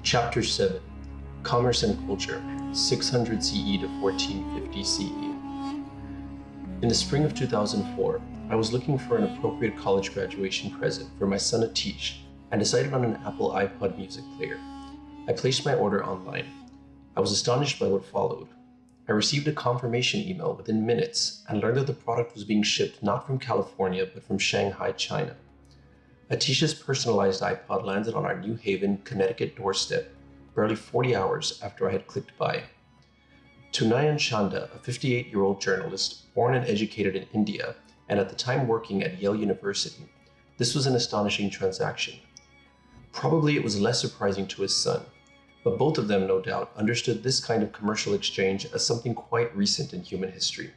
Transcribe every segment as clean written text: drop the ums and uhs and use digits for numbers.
Chapter 7 Commerce and Culture, 600 CE to 1450 CE. In the spring of 2004, I was looking for an appropriate college graduation present for my son Atish and decided on an Apple iPod music player. I placed my order online. I was astonished by what followed. I received a confirmation email within minutes and learned that the product was being shipped not from California but from Shanghai, China. Atish's personalized iPod landed on our New Haven, Connecticut doorstep barely 40 hours after I had clicked buy. To Nayan Chanda, a 58-year-old journalist born and educated in India and at the time working at Yale University, this was an astonishing transaction. Probably it was less surprising to his son, but both of them, no doubt, understood this kind of commercial exchange as something quite recent in human history.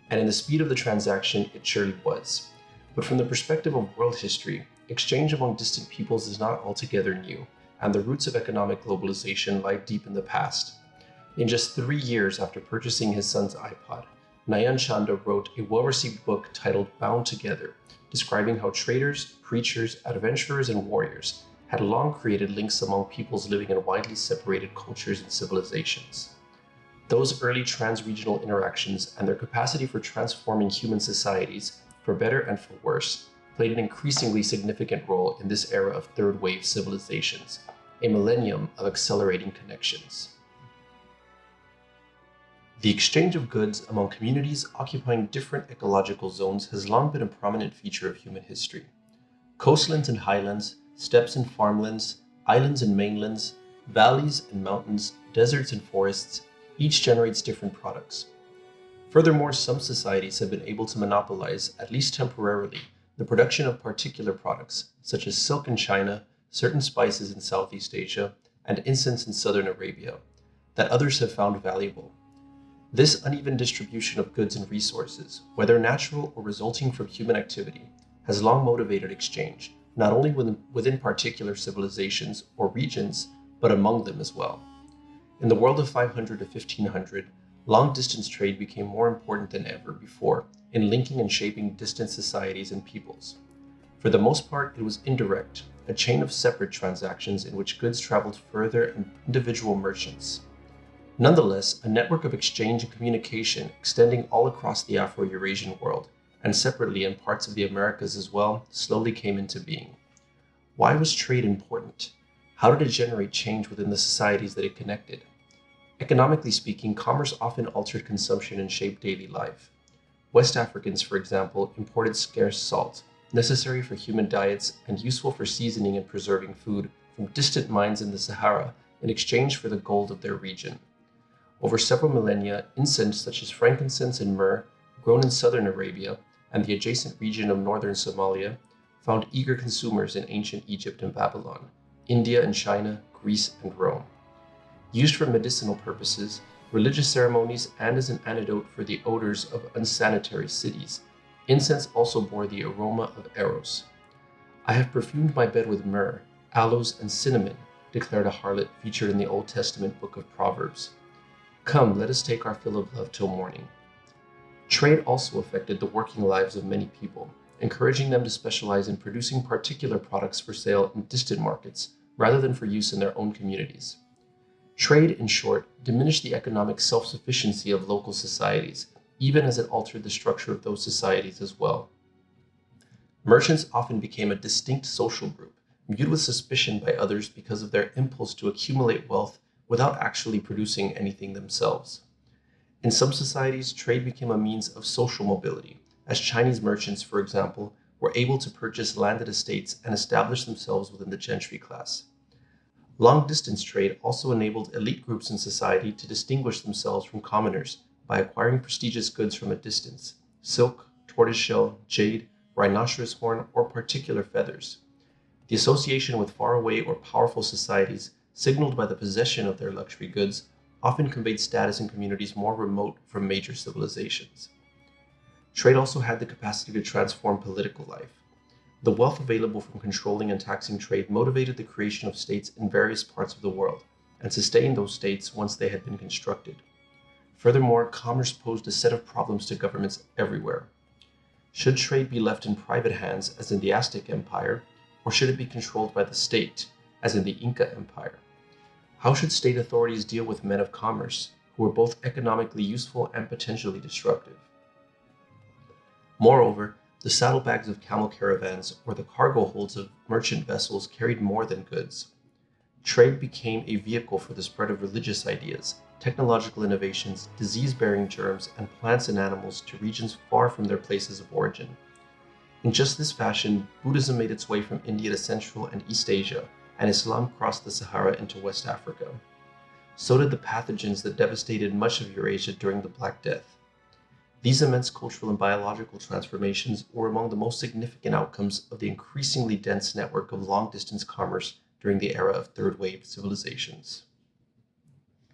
And in the speed of the transaction, it surely was. But from the perspective of world history, exchange among distant peoples is not altogether new, and the roots of economic globalization lie deep in the past. In just 3 years after purchasing his son's iPod, Nayan Chanda wrote a well-received book titled Bound Together, describing how traders, preachers, adventurers, and warriors had long created links among peoples living in widely separated cultures and civilizations. Those early trans-regional interactions and their capacity for transforming human societies, for better and for worse, played an increasingly significant role in this era of third-wave civilizations, a millennium of accelerating connections. The exchange of goods among communities occupying different ecological zones has long been a prominent feature of human history. Coastlands and highlands, steppes and farmlands, islands and mainlands, valleys and mountains, deserts and forests, each generates different products. Furthermore, some societies have been able to monopolize, at least temporarily, the production of particular products, such as silk in China, certain spices in Southeast Asia, and incense in southern Arabia, that others have found valuable. This uneven distribution of goods and resources, whether natural or resulting from human activity, has long motivated exchange, not only within particular civilizations or regions, but among them as well. In the world of 500 to 1500, long-distance trade became more important than ever before in linking and shaping distant societies and peoples. For the most part, it was indirect, a chain of separate transactions in which goods traveled further and individual merchants. Nonetheless, a network of exchange and communication extending all across the Afro-Eurasian world, and separately in parts of the Americas as well, slowly came into being. Why was trade important? How did it generate change within the societies that it connected? Economically speaking, commerce often altered consumption and shaped daily life. West Africans, for example, imported scarce salt, necessary for human diets and useful for seasoning and preserving food, from distant mines in the Sahara in exchange for the gold of their region. Over several millennia, incense such as frankincense and myrrh, grown in southern Arabia and the adjacent region of northern Somalia, found eager consumers in ancient Egypt and Babylon, India and China, Greece and Rome. Used for medicinal purposes, religious ceremonies, and as an antidote for the odors of unsanitary cities, incense also bore the aroma of eros. "I have perfumed my bed with myrrh, aloes, and cinnamon," declared a harlot featured in the Old Testament book of Proverbs. "Come, let us take our fill of love till morning." Trade also affected the working lives of many people, encouraging them to specialize in producing particular products for sale in distant markets rather than for use in their own communities. Trade, in short, diminished the economic self-sufficiency of local societies, even as it altered the structure of those societies as well. Merchants often became a distinct social group, viewed with suspicion by others because of their impulse to accumulate wealth without actually producing anything themselves. In some societies, trade became a means of social mobility, as Chinese merchants, for example, were able to purchase landed estates and establish themselves within the gentry class. Long-distance trade also enabled elite groups in society to distinguish themselves from commoners by acquiring prestigious goods from a distance: silk, tortoiseshell, jade, rhinoceros horn, or particular feathers. The association with faraway or powerful societies, signaled by the possession of their luxury goods, often conveyed status in communities more remote from major civilizations. Trade also had the capacity to transform political life. The wealth available from controlling and taxing trade motivated the creation of states in various parts of the world, and sustained those states once they had been constructed. Furthermore, commerce posed a set of problems to governments everywhere. Should trade be left in private hands, as in the Aztec Empire, or should it be controlled by the state, as in the Inca Empire? How should state authorities deal with men of commerce, who were both economically useful and potentially disruptive? Moreover, the saddlebags of camel caravans or the cargo holds of merchant vessels carried more than goods. Trade became a vehicle for the spread of religious ideas, technological innovations, disease-bearing germs, and plants and animals to regions far from their places of origin. In just this fashion, Buddhism made its way from India to Central and East Asia, and Islam crossed the Sahara into West Africa. So did the pathogens that devastated much of Eurasia during the Black Death. These immense cultural and biological transformations were among the most significant outcomes of the increasingly dense network of long-distance commerce during the era of third-wave civilizations.